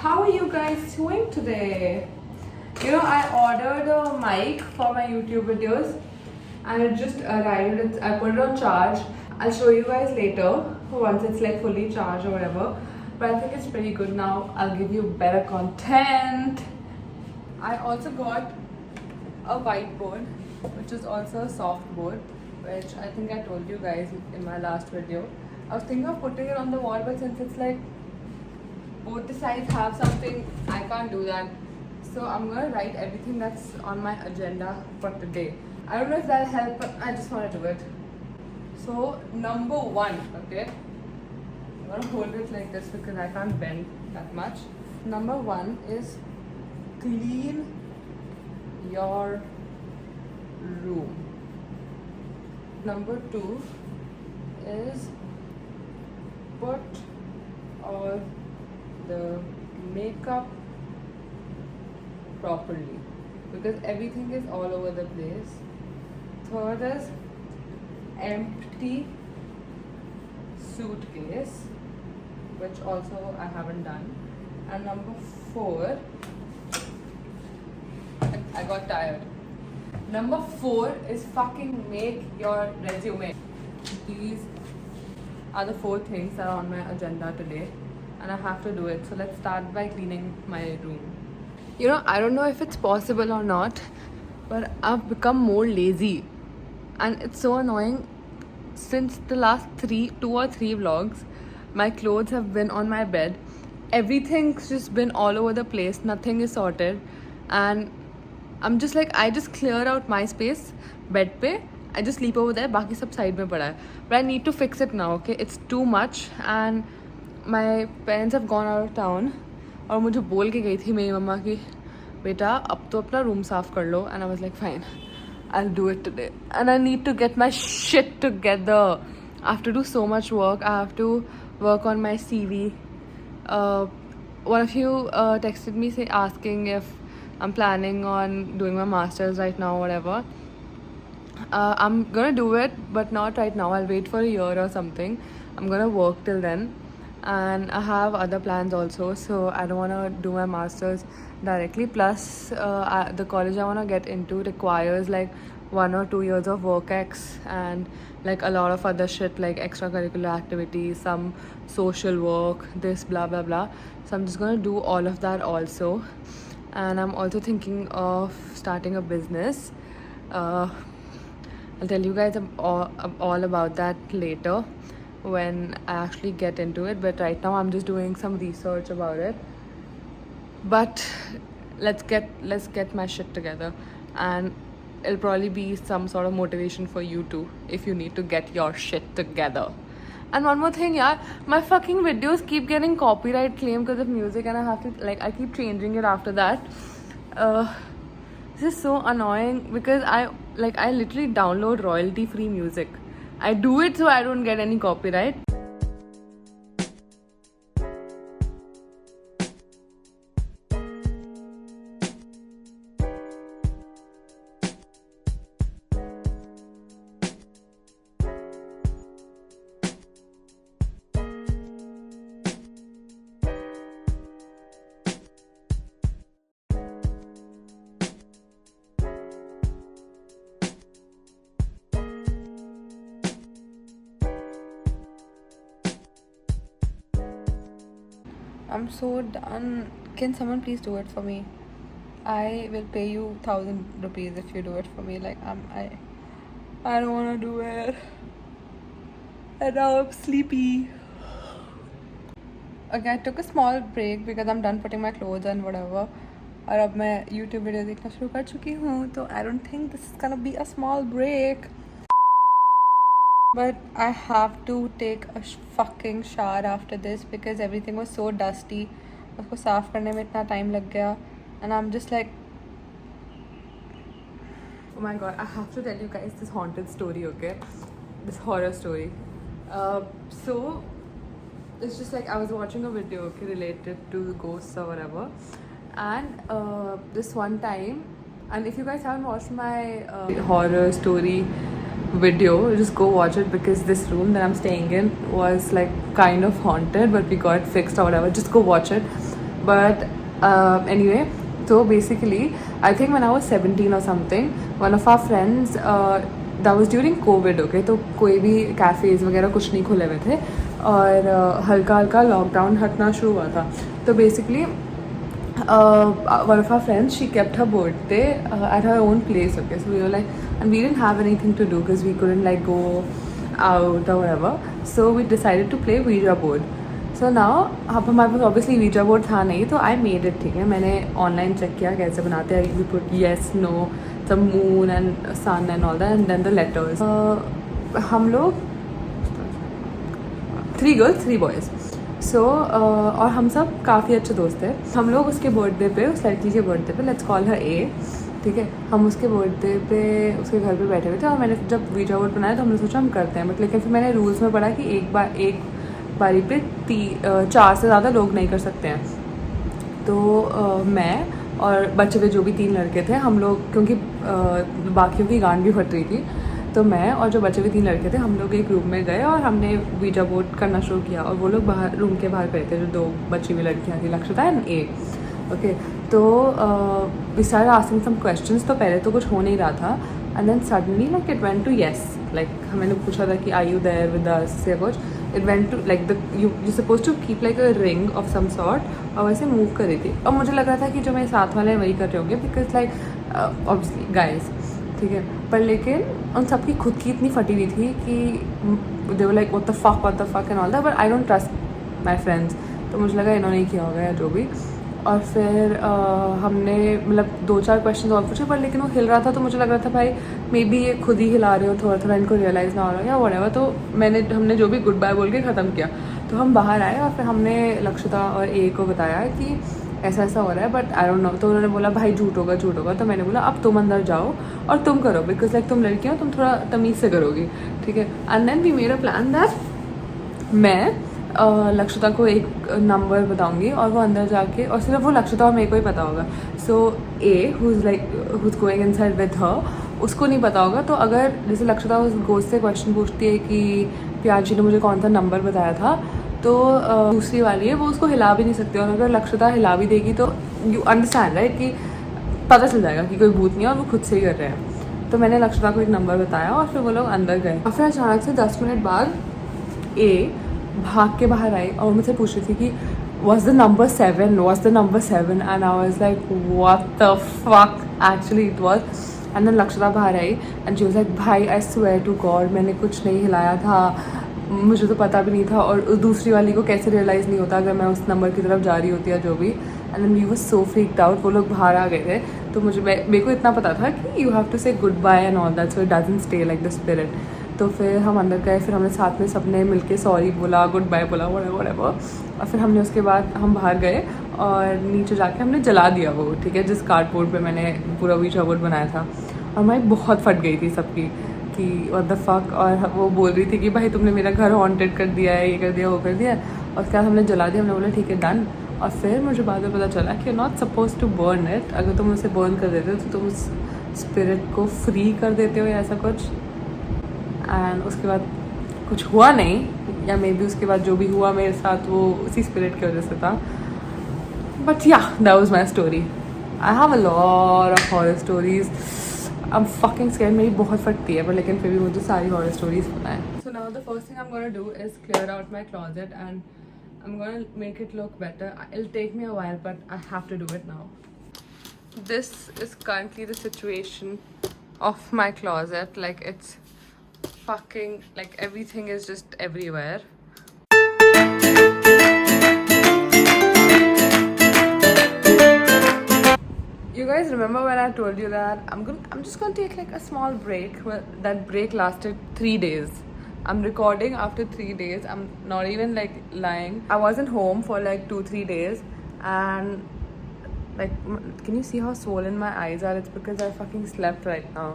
How are you guys doing today? You know, I ordered a mic for my YouTube videos and it just arrived. I put it on charge. I'll show you guys later once it's like fully charged or whatever. But I think it's pretty good now. I'll give you better content. I also got a whiteboard, which is also a soft board, which I think I told you guys in my last video. I was thinking of putting it on the wall, but since it's like both the sides have something, I can't do that. So I'm gonna write everything that's on my agenda for today. I don't know if that'll help, but I just wanna do it. So number one, okay? I'm gonna hold it like this because I can't bend that much. Number one is clean your room. Number two is put all the makeup properly because everything is all over the place. Third is empty suitcase, which also I haven't done. And number four, I got tired. Number four is fucking make your resume. These are the four things that are on my agenda today, and I have to do it. So let's start by cleaning my room. You know, I don't know if it's possible or not, but I've become more lazy, and it's so annoying. Since the last two or three vlogs, my clothes have been on my bed. Everything's just been all over the place. Nothing is sorted, and I'm just like, I just clear out my space, bed pe. I just sleep over there. बाकी सब side में पड़ा है. But I need to fix it now. Okay, it's too much, and my parents have gone out of town. और मुझे बोल के गई थी मेरी मम्मा की बेटा अब तो अपना room साफ कर लो. And I was like, fine, I'll do it today. And I need to get my shit together. I have to do so much work. I have to work on my CV. One of you texted me asking if I'm planning on doing my masters right now or whatever. I'm gonna do it, but not right now. I'll wait for a year or something. I'm gonna work till then, and I have other plans also, so I don't wanna do my masters directly. Plus, the college I wanna get into requires like 1 or 2 years of work ex and like a lot of other shit like extracurricular activities, some social work, this blah blah blah. So I'm just gonna do all of that also, and I'm also thinking of starting a business. I'll tell you guys all about that later when I actually get into it, but right now I'm just doing some research about it. But let's get my shit together, and it'll probably be some sort of motivation for you too if you need to get your shit together. And one more thing, yeah, my fucking videos keep getting copyright claim because of music, and I have to I keep changing it after that. This is so annoying because I literally download royalty free music. I do it so I don't get any copyright. I'm so done. Can someone please do it for me? I will pay you 1,000 rupees if you do it for me. I don't want to do it. And now I'm sleepy. Okay, I took a small break because I'm done putting my clothes and whatever. और अब मैं YouTube video देखना शुरू कर चुकी हूँ, तो I don't think this is gonna be a small break. But I have to take a fucking shower after this because everything was so dusty. उसको साफ करने में इतना time लग गया, and I'm just like, oh my god, I have to tell you guys this haunted story, okay? This horror story. So it's just like I was watching a video, okay, related to ghosts or whatever, and this one time, and if you guys haven't watched my horror story video, just go watch it because this room that I'm staying in was like kind of haunted, but we got fixed or whatever. Just go watch it. But anyway, so basically, I think when I was 17 or something, one of our friends, that was during COVID, okay, तो कोई भी cafes वगैरह कुछ नहीं खुले हुए थे और हल्का हल्का लॉकडाउन हटना शुरू हुआ था. तो basically one of our friends, she kept her birthday at her own place, okay, so we were like, and we didn't have anything to do because we couldn't like go out or whatever, so we decided to play Ouija board. So now अब हमारे पास obviously visa board था नहीं, तो I made it. ठीक है, मैंने online check किया कैसे बनाते हैं. We put yes, no, some moon and sun and all that and then the letters. हम लोग 3 गर्ल्स 3 बॉयज़. सो और हम सब काफ़ी अच्छे दोस्त थे. हम लोग उसके बर्थडे पे, उस लड़की के बर्थडे पे, लेट्स कॉल हर ए, ठीक है, हम उसके बर्थडे पे उसके घर पे बैठे हुए थे और मैंने जब वीजा बोर्ड बनाया तो हमने सोचा हम करते हैं. बट लेकिन फिर मैंने रूल्स में पढ़ा कि एक बारी पे 4 से ज़्यादा लोग नहीं कर सकते हैं. तो मैं और बचे हुए जो भी 3 लड़के थे, हम लोग, क्योंकि बाकियों की गांड भी फट रही थी, तो मैं और जो बचे हुए 3 लड़के थे, हम लोग एक रूम में गए और हमने वीजा बोर्ड करना शुरू किया. और वो लोग बाहर, रूम के बाहर खड़े थे, जो 2 बची हुई लड़कियाँ थी, लक्षिता एंड ए. ओके, तो we started asking some questions. तो पहले तो कुछ हो नहीं रहा था and then suddenly like it went to yes. Like मैंने पूछा था कि I you there with us या कुछ. It went to like the you suppose to keep like a ring of some sort, और वैसे मूव कर रही थी. और मुझे लग रहा था कि जो मेरे साथ वाले हैं वही कर रहे होंगे, बिकॉज लाइक ऑब्वियसली गाइज, ठीक है. पर लेकिन उन सबकी खुद की इतनी फटी हुई थी कि they were like what the fuck and all that. But I don't trust my friends, तो मुझे लगा इन्होंने ही किया होगा या जो भी. और फिर हमने मतलब 2-4 क्वेश्चन और पूछे, पर लेकिन वो हिल रहा था, तो मुझे लग रहा था भाई मे बी ये खुद ही हिला रहे हो, थोड़ा थोड़ा इनको रियलाइज़ ना हो रहा है या व्हाटएवर. तो हमने जो भी गुड बाय बोल के ख़त्म किया. तो हम बाहर आए और फिर हमने लक्षिता और ए को बताया कि ऐसा ऐसा हो रहा है, बट आई डोंट नो. तो उन्होंने बोला भाई झूठ होगा. तो मैंने बोला अब तुम अंदर जाओ और तुम करो, बिकॉज लाइक तुम लड़की हो, तुम थोड़ा तमीज़ से करोगी, ठीक है. And then we made a plan that मैं लक्षिता को एक नंबर बताऊंगी और वो अंदर जाके, और सिर्फ वो लक्षिता और मेरे को ही पता होगा. So a who's going inside with her, उसको नहीं पता होगा. तो अगर जैसे लक्षिता उस गोस्ट से क्वेश्चन पूछती है कि प्याजी ने मुझे कौन सा नंबर बताया था, तो दूसरी वाली है वो उसको हिला भी नहीं सकती. और अगर लक्षिता हिला भी देगी तो यू अंडरस्टैंड राइट कि पता चल जाएगा कि कोई भूत नहीं है और वो खुद से ही कर रहे हैं. तो मैंने लक्षिता को एक नंबर बताया और फिर वो लोग अंदर गए. और फिर अचानक से 10 मिनट बाद ए भाग के बाहर आई और मुझसे पूछ रही थी कि was the number 7 and I was like what the fuck, actually it was. And then Lakshita बाहर आई and she was like भाई I swear to God मैंने कुछ नहीं हिलाया था, मुझे तो पता भी नहीं था. और दूसरी वाली को कैसे रियलाइज़ नहीं होता अगर मैं उस नंबर की तरफ जा रही होती या जो भी. And then we were so freaked out. वो लोग बाहर आ गए थे, तो मेरे को इतना पता था कि you have to say good bye and all that, so it doesn't stay like the spirit. तो फिर हम अंदर गए, फिर हमने साथ में सबने मिलके सॉरी बोला, गुड बाय बोला, व्हाटएवर. और फिर हमने उसके बाद हम बाहर गए और नीचे जाके हमने जला दिया वो, ठीक है, जिस कार्डबोर्ड पे मैंने पूरा वीजा बोर्ड बनाया था. और हमारी बहुत फट गई थी सबकी कि व्हाट द फक. और वो बोल रही थी कि भाई तुमने मेरा घर हॉन्टेड कर दिया है, ये कर दिया, वो कर दिया. और उसके बाद हमने जला दिया. हमने बोला ठीक है डन. और फिर मुझे बाद में पता चला कि you not suppose to burn it. अगर तुम उसे बर्न कर देते हो तो तुम उस स्पिरिट को फ्री कर देते हो या ऐसा कुछ. एंड उसके बाद कुछ हुआ नहीं, या मे बी उसके बाद जो भी हुआ मेरे साथ वो उसी स्पिरिट की वजह से था. बट या that was my story. I have a lot of horror stories. I am fucking scared. मेरी बहुत फटती है, पर लेकिन फिर भी मुझे सारी हॉरर स्टोरीज पता है. So now the first thing I am gonna do is clear out my closet and I am gonna make it look better. It take me a while but I have to do it now. This is currently the situation of my closet. Like it's fucking, like everything is just everywhere. You guys remember when I told you that I'm just gonna take like a small break? Well, that break lasted 3 days. I'm recording after 3 days. I'm not even like lying. I wasn't home for like 2-3 days, and like, can you see how swollen my eyes are? It's because I fucking slept right now.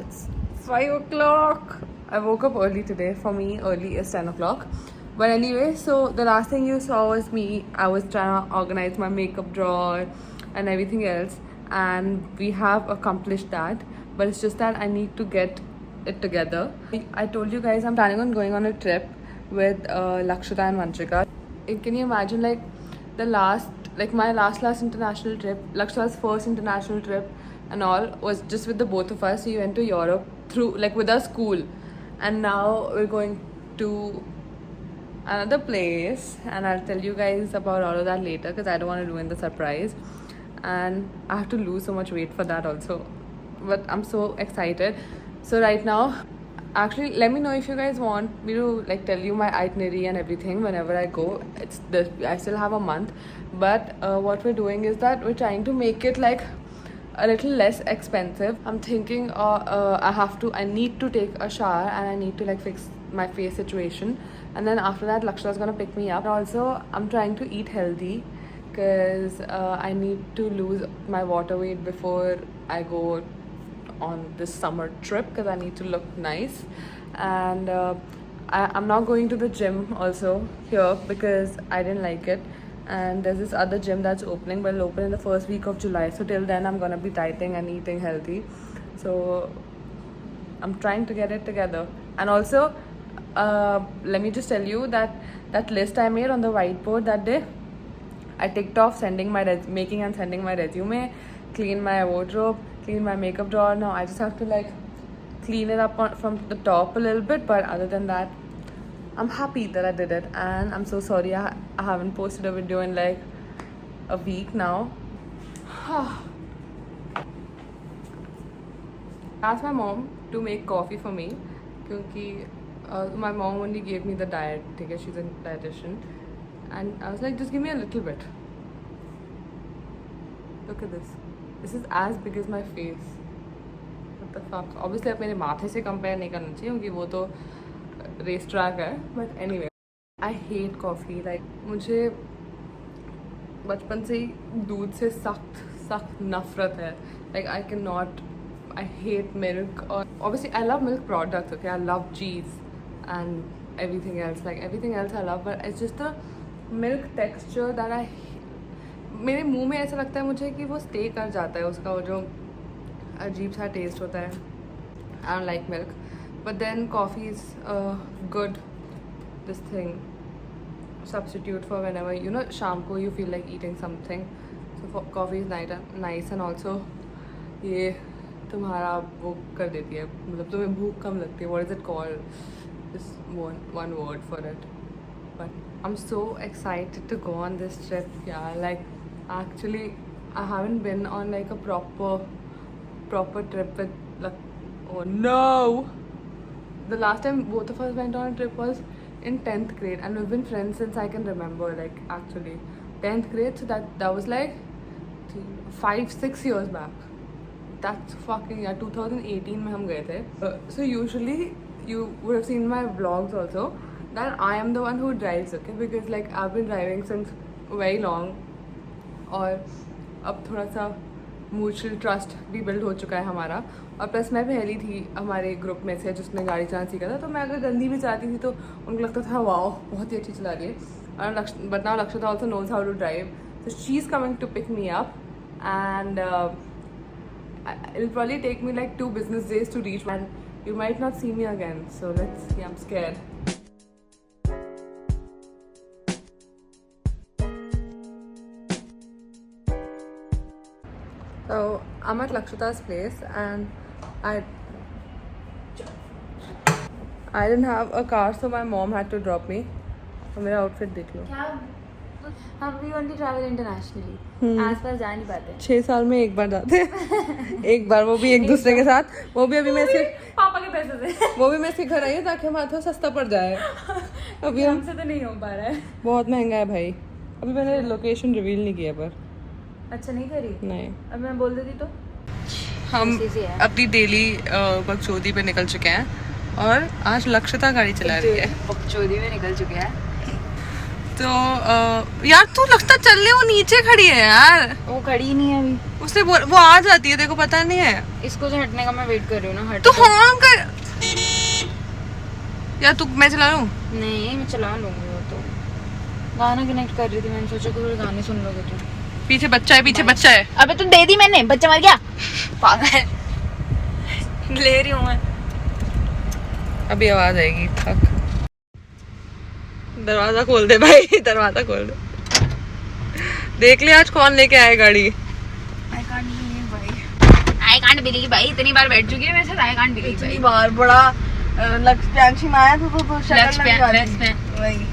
It's 5 o'clock. I woke up early today. For me, early is 10 o'clock. But anyway, so the last thing you saw was me. I was trying to organize my makeup drawer and everything else, and we have accomplished that. But it's just that I need to get it together. I told you guys I'm planning on going on a trip with Lakshita and Vanchika. Can you imagine, like, the last like my last international trip, Lakshya's first international trip and all was just with the both of us. We went to Europe through like with our school, and now we're going to another place, and I'll tell you guys about all of that later because I don't want to ruin the surprise, and I have to lose so much weight for that also, but I'm so excited. So right now, actually, let me know if you guys want me to like tell you my itinerary and everything whenever I go. I still have a month, but what we're doing is that we're trying to make it like a little less expensive. I'm thinking I need to take a shower and I need to like fix my face situation, and then after that Lakshya is gonna pick me up. Also, I'm trying to eat healthy because I need to lose my water weight before I go on this summer trip because I need to look nice, and I'm not going to the gym also here because I didn't like it, and there's this other gym that's opening, but it'll open in the first week of July, so till then I'm gonna be dieting and eating healthy. So I'm trying to get it together. And also let me just tell you that list I made on the whiteboard that day, I ticked off making and sending my resume, clean my wardrobe, clean my makeup drawer. Now I just have to like clean it up from the top a little bit, but other than that I'm happy that I did it. And I'm so sorry I haven't posted a video in like a week now. I asked my mom to make coffee for me because my mom only gave me the diet, okay? She's a dietitian, and I was like, just give me a little bit. Look at this. This is as big as my face. What the fuck? Obviously, आप मेरे माथे से compare नहीं करना चाहिए क्योंकि वो तो race track है. But anyway, I hate coffee. Like मुझे बचपन से ही दूध से सख्त नफरत है. Like I cannot. I hate milk. Or obviously, I love milk products. Okay, I love cheese and everything else. Like everything else I love, but it's just the milk texture that I. मेरे मुंह में ऐसा लगता है मुझे कि वो stay कर जाता है, उसका वो जो अजीब सा टेस्ट होता है. I don't like milk, but then coffee is good. This thing substitute for whenever शाम को you feel like eating something. So coffee is nice and also ये तुम्हारा वो कर देती है, मतलब तुम्हें भूख कम लगती है. What is it called? Just one word for it. But I'm so excited to go on this trip. Yeah, like actually I haven't been on like a proper trip with like, oh no, the last time both of us went on a trip was in 10th grade, and we've been friends since I can remember, like actually 10th grade, so that was like 5-6 years back. That's fucking 2018 में हम गए थे. So usually you would have seen my vlogs also that I am the one who drives, okay, because like I've been driving since very long, और अब थोड़ा सा mutual trust भी build हो चुका है हमारा, और प्लस मैं पहली थी हमारे ग्रुप में से जिसने गाड़ी चलाना सीखा था, तो मैं अगर गंदी भी चलाती थी तो उनको लगता था वाओ बहुत ही अच्छी चला रही है. But now Lakshya also knows how to drive, so she's coming to pick me up, and it'll probably take me like 2 business days to reach, and you might not see me again. So let's see. I'm scared. So I'm at Lakshita's place, and I didn't have a car, so my mom had to drop me. तो मेरा outfit देख लो. हम भी only travel internationally, आसपास जा नहीं पाते. 6 साल में एक बार जाते हैं. एक बार, वो भी एक दूसरे के साथ. वो भी अभी मैं इसके पापा के पैसे से. वो भी मैं इसके घर आई हूँ ताकि हमारा थोड़ा सस्ता पड़ जाए. अभी हमसे तो नहीं हो पा रहा है, बहुत महंगा है भाई. अभी मैंने लोकेशन रिवील नहीं किया, पर अच्छा नहीं करी. नहीं, अब मैं बोल देती तो. हम अपनी डेली बकचोदी पे निकल चुके हैं, और आज लक्षिता गाड़ी चला रही है. बकचोदी में निकल चुके हैं. तो यार तू लक्षिता चल रही, वो नीचे खड़ी है यार. वो खड़ी नहीं है अभी. उससे वो आ जाती है, देखो पता नहीं है. इसको जो हटने का मैं वेट कर रही हूँ ना. हट तो हाँ कर यार. तू मैं चला लूँ? नहीं, मैं चला लूँगी. वो तो गाना कनेक्ट कर रही थी, मैंने सोचा कोई गाने सुन लोगे तुम. पीछे बच्चा है, पीछे बच्चा है. अबे तो दे दी मैंने, बच्चा मर गया. पागल. ले रही हूँ मैं. अभी आवाज आएगी. थक. दरवाजा खोल दे भाई, दरवाजा खोल दे. देख ले आज कौन लेके आए गाड़ी। आई कांट बिलीव भाई, इतनी बार बैठ चुकी है मेरे साथ, आई कांट बिलीव इतनी बार बड़ा लक्ष्यांशी आया तो वही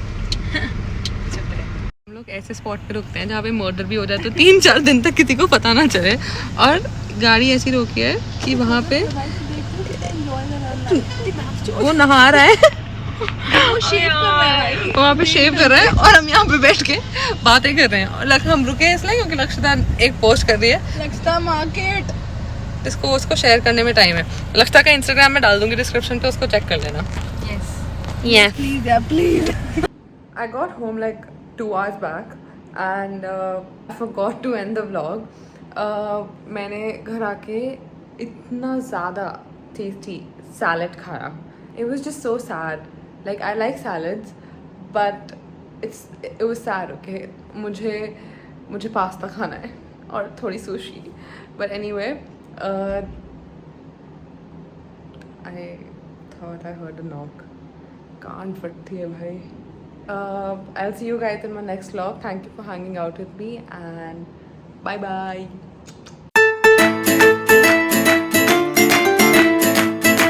हम लोग ऐसे स्पॉट पे रुकते हैं जहाँ पे मर्डर भी हो जाए तो 3-4 दिन तक किसी को पता ना चले। और गाड़ी ऐसी रोकी है कि वहाँ पे वो नहा रहा है, वहाँ पे शेव कर रहा है और हम यहाँ पे बैठ के बातें कर रहे हैं। और हम रुके हैं इसलिए क्योंकि लक्षिता एक पोस्ट कर रही है, लक्षिता मार्केट, जिसको उसको शेयर करने में टाइम है। लक्षिता का इंस्टाग्राम में डाल दूंगी डिस्क्रिप्शन पे, उसको चेक कर लेना। Please I got home like 2 hours back and I forgot to end the vlog. मैंने घर आके इतना ज़्यादा tasty salad खाया. It was just so sad. Like I like salads, but it was sad. Okay, मुझे pasta खाना है और थोड़ी sushi. But anyway, I thought I heard a knock. कान फटती है भाई. I'll see you guys in my next vlog. Thank you for hanging out with me and bye bye.